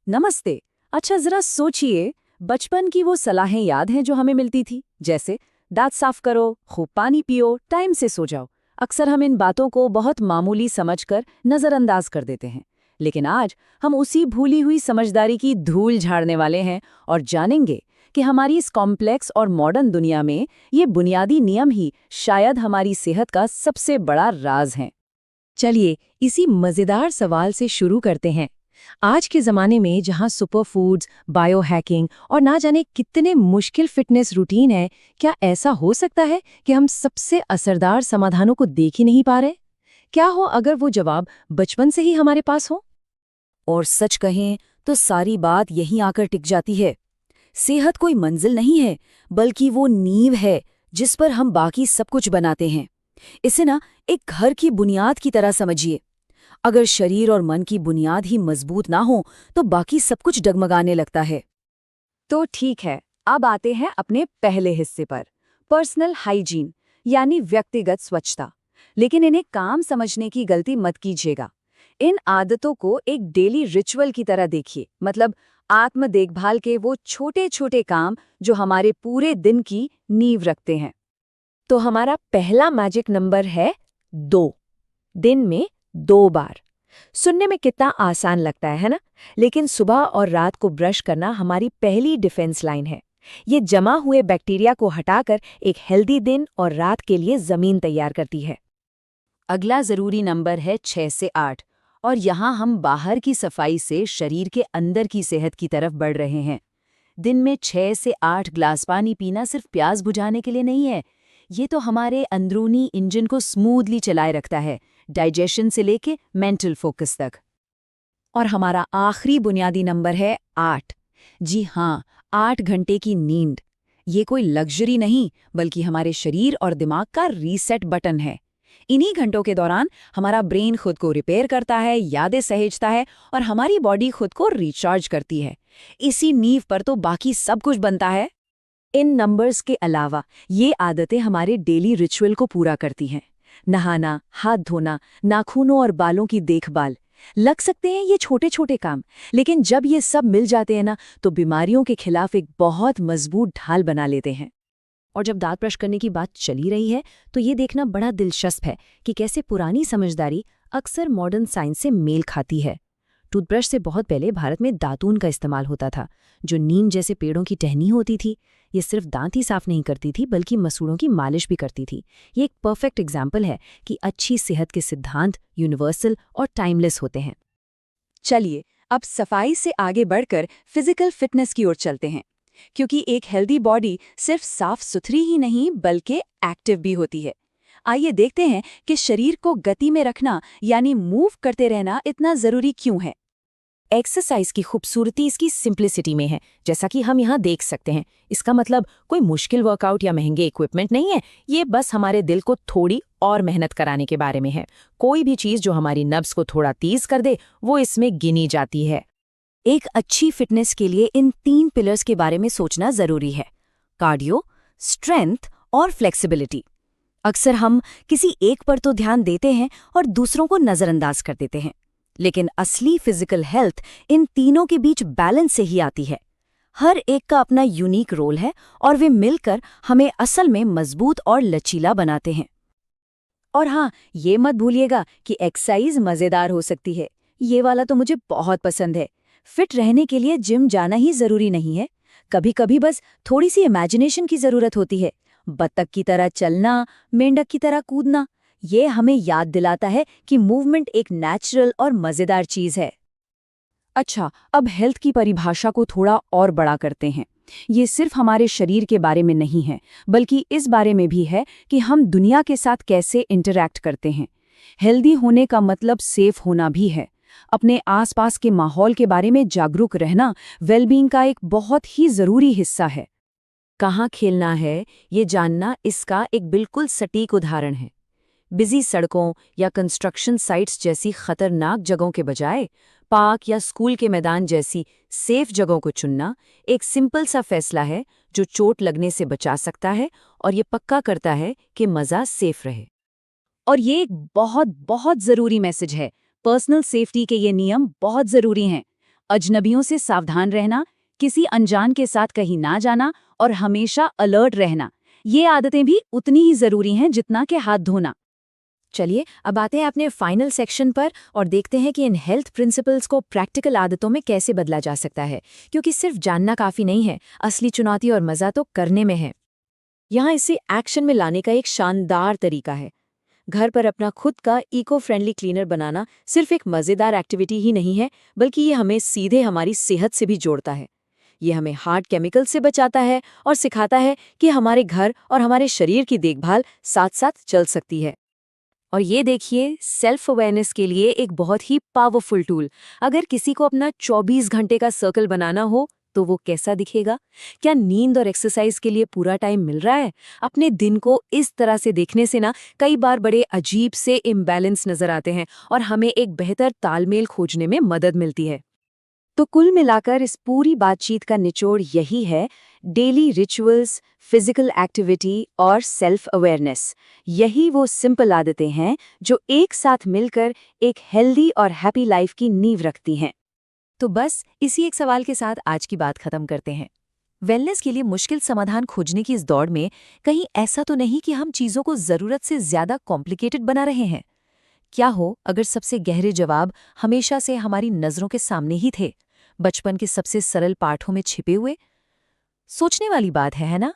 नमस्ते। अच्छा जरा सोचिए, बचपन की वो सलाहें याद हैं जो हमें मिलती थी, जैसे दांत साफ करो, खूब पानी पियो, टाइम से सो जाओ। अक्सर हम इन बातों को बहुत मामूली समझकर नजरअंदाज कर देते हैं, लेकिन आज हम उसी भूली हुई समझदारी की धूल झाड़ने वाले हैं और जानेंगे कि हमारी इस कॉम्प्लेक्स और मॉडर्न दुनिया में ये बुनियादी नियम ही शायद हमारी सेहत का सबसे बड़ा राज हैं। चलिए इसी मजेदार सवाल से शुरू करते हैं। आज के जमाने में जहां सुपर फूड्स, बायो हैकिंग और ना जाने कितने मुश्किल फिटनेस रूटीन है, क्या ऐसा हो सकता है कि हम सबसे असरदार समाधानों को देख ही नहीं पा रहे? क्या हो अगर वो जवाब बचपन से ही हमारे पास हो? और सच कहें तो सारी बात यहीं आकर टिक जाती है। सेहत कोई मंजिल नहीं है, बल्कि वो नींव है जिस पर हम बाकी सब कुछ बनाते हैं। इसे ना एक घर की बुनियाद की तरह समझिए। अगर शरीर और मन की बुनियाद ही मजबूत ना हो तो बाकी सब कुछ डगमगाने लगता है। तो ठीक है, अब आते हैं अपने पहले हिस्से पर, पर्सनल हाइजीन यानी व्यक्तिगत स्वच्छता। लेकिन इन्हें काम समझने की गलती मत कीजिएगा। इन आदतों को एक डेली रिचुअल की तरह देखिए, मतलब आत्म देखभाल के वो छोटे छोटे काम जो हमारे पूरे दिन की नींव रखते हैं। तो हमारा पहला मैजिक नंबर है 2। दिन में 2 बार। सुनने में कितना आसान लगता है ना? लेकिन सुबह और रात को ब्रश करना हमारी पहली डिफेंस लाइन है। ये जमा हुए बैक्टीरिया को हटाकर एक हेल्दी दिन और रात के लिए जमीन तैयार करती है। अगला जरूरी नंबर है 6 से 8, और यहाँ हम बाहर की सफाई से शरीर के अंदर की सेहत की तरफ बढ़ रहे हैं। दिन में 6 से 8 ग्लास पानी पीना सिर्फ प्यास बुझाने के लिए नहीं है, ये तो हमारे अंदरूनी इंजन को स्मूथली चलाए रखता है, डाइजेशन से लेके मेंटल फोकस तक। और हमारा आखिरी बुनियादी नंबर है 8। जी हाँ, 8 घंटे की नींद। ये कोई लग्जरी नहीं, बल्कि हमारे शरीर और दिमाग का रीसेट बटन है। इन्हीं घंटों के दौरान हमारा ब्रेन खुद को रिपेयर करता है, यादें सहेजता है और हमारी बॉडी खुद को रिचार्ज करती है। इसी नींव पर तो बाकी सब कुछ बनता है। इन नंबर्स के अलावा ये आदतें हमारे डेली रिचुअल को पूरा करती हैं। नहाना, हाथ धोना, नाखूनों और बालों की देखभाल। लग सकते हैं ये छोटे छोटे काम, लेकिन जब ये सब मिल जाते हैं ना, तो बीमारियों के खिलाफ एक बहुत मजबूत ढाल बना लेते हैं। और जब दांत ब्रश करने की बात चली रही है, तो ये देखना बड़ा दिलचस्प है कि कैसे पुरानी समझदारी अक्सर मॉडर्न साइंस से मेल खाती है। टूथब्रश से बहुत पहले भारत में दातून का इस्तेमाल होता था, जो नीम जैसे पेड़ों की टहनी होती थी। ये सिर्फ दांत ही साफ नहीं करती थी, बल्कि मसूड़ों की मालिश भी करती थी। ये एक परफेक्ट एग्जाम्पल है कि अच्छी सेहत के सिद्धांत यूनिवर्सल और टाइमलेस होते हैं। चलिए अब सफाई से आगे बढ़कर फिजिकल फिटनेस की ओर चलते हैं, क्योंकि एक हेल्दी बॉडी सिर्फ साफ सुथरी ही नहीं बल्कि एक्टिव भी होती है। आइए देखते हैं कि शरीर को गति में रखना यानी मूव करते रहना इतना जरूरी क्यों है। एक्सरसाइज की खूबसूरती इसकी सिंप्लिसिटी में है, जैसा कि हम यहाँ देख सकते हैं। इसका मतलब कोई मुश्किल वर्कआउट या महंगे इक्विपमेंट नहीं है, ये बस हमारे दिल को थोड़ी और मेहनत कराने के बारे में है। कोई भी चीज़ जो हमारी नब्ज को थोड़ा तेज कर दे, वो इसमें गिनी जाती है। एक अच्छी फिटनेस के लिए इन 3 पिलर्स के बारे में सोचना जरूरी है: कार्डियो, स्ट्रेंथ और फ्लेक्सिबिलिटी। अक्सर हम किसी एक पर तो ध्यान देते हैं और दूसरों को नजरअंदाज कर देते हैं, लेकिन असली फिजिकल हेल्थ इन तीनों के बीच बैलेंस से ही आती है। हर एक का अपना यूनिक रोल है और वे मिलकर हमें असल में मजबूत और लचीला बनाते हैं। और हाँ, ये मत भूलिएगा कि एक्सरसाइज मजेदार हो सकती है। ये वाला तो मुझे बहुत पसंद है। फिट रहने के लिए जिम जाना ही जरूरी नहीं है, कभी कभी बस थोड़ी सी इमेजिनेशन की जरूरत होती है। बत्तख की तरह चलना, मेंढक की तरह कूदना, ये हमें याद दिलाता है कि मूवमेंट एक नेचुरल और मजेदार चीज है। अच्छा, अब हेल्थ की परिभाषा को थोड़ा और बड़ा करते हैं। ये सिर्फ हमारे शरीर के बारे में नहीं है, बल्कि इस बारे में भी है कि हम दुनिया के साथ कैसे इंटरैक्ट करते हैं। हेल्दी होने का मतलब सेफ होना भी है। अपने आसपास के माहौल के बारे में जागरूक रहना वेलबींग का एक बहुत ही जरूरी हिस्सा है। कहाँ खेलना है, ये जानना इसका एक बिल्कुल सटीक उदाहरण है। बिजी सड़कों या कंस्ट्रक्शन साइट्स जैसी खतरनाक जगहों के बजाय पार्क या स्कूल के मैदान जैसी सेफ जगहों को चुनना एक सिंपल सा फैसला है, जो चोट लगने से बचा सकता है और ये पक्का करता है कि मज़ा सेफ रहे। और ये एक बहुत बहुत ज़रूरी मैसेज है। पर्सनल सेफ्टी के ये नियम बहुत ज़रूरी हैं। अजनबियों से सावधान रहना, किसी अनजान के साथ कहीं ना जाना और हमेशा अलर्ट रहना, ये आदतें भी उतनी ही जरूरी हैं जितना कि हाथ धोना। चलिए अब आते हैं अपने फाइनल सेक्शन पर और देखते हैं कि इन हेल्थ प्रिंसिपल्स को प्रैक्टिकल आदतों में कैसे बदला जा सकता है, क्योंकि सिर्फ जानना काफ़ी नहीं है, असली चुनौती और मज़ा तो करने में है। यहाँ इसे एक्शन में लाने का एक शानदार तरीका है। घर पर अपना खुद का इको फ्रेंडली क्लीनर बनाना सिर्फ एक मज़ेदार एक्टिविटी ही नहीं है, बल्कि ये हमें सीधे हमारी सेहत से भी जोड़ता है। ये हमें हार्ड केमिकल से बचाता है और सिखाता है कि हमारे घर और हमारे शरीर की देखभाल साथ साथ चल सकती है। और ये देखिए, सेल्फ अवेयरनेस के लिए एक बहुत ही पावरफुल टूल। अगर किसी को अपना 24 घंटे का सर्कल बनाना हो तो वो कैसा दिखेगा? क्या नींद और एक्सरसाइज के लिए पूरा टाइम मिल रहा है? अपने दिन को इस तरह से देखने से ना कई बार बड़े अजीब से इम्बैलेंस नजर आते हैं और हमें एक बेहतर तालमेल खोजने में मदद मिलती है। तो कुल मिलाकर इस पूरी बातचीत का निचोड़ यही है, डेली रिचुअल्स, फिजिकल एक्टिविटी और सेल्फ अवेयरनेस, यही वो सिंपल आदतें हैं जो एक साथ मिलकर एक हेल्दी और हैप्पी लाइफ की नींव रखती हैं। तो बस इसी एक सवाल के साथ आज की बात खत्म करते हैं। वेलनेस के लिए मुश्किल समाधान खोजने की इस दौड़ में कहीं ऐसा तो नहीं कि हम चीज़ों को ज़रूरत से ज़्यादा कॉम्प्लिकेटेड बना रहे हैं? क्या हो अगर सबसे गहरे जवाब हमेशा से हमारी नज़रों के सामने ही थे, बचपन के सबसे सरल पाठों में छिपे हुए? सोचने वाली बात है ना?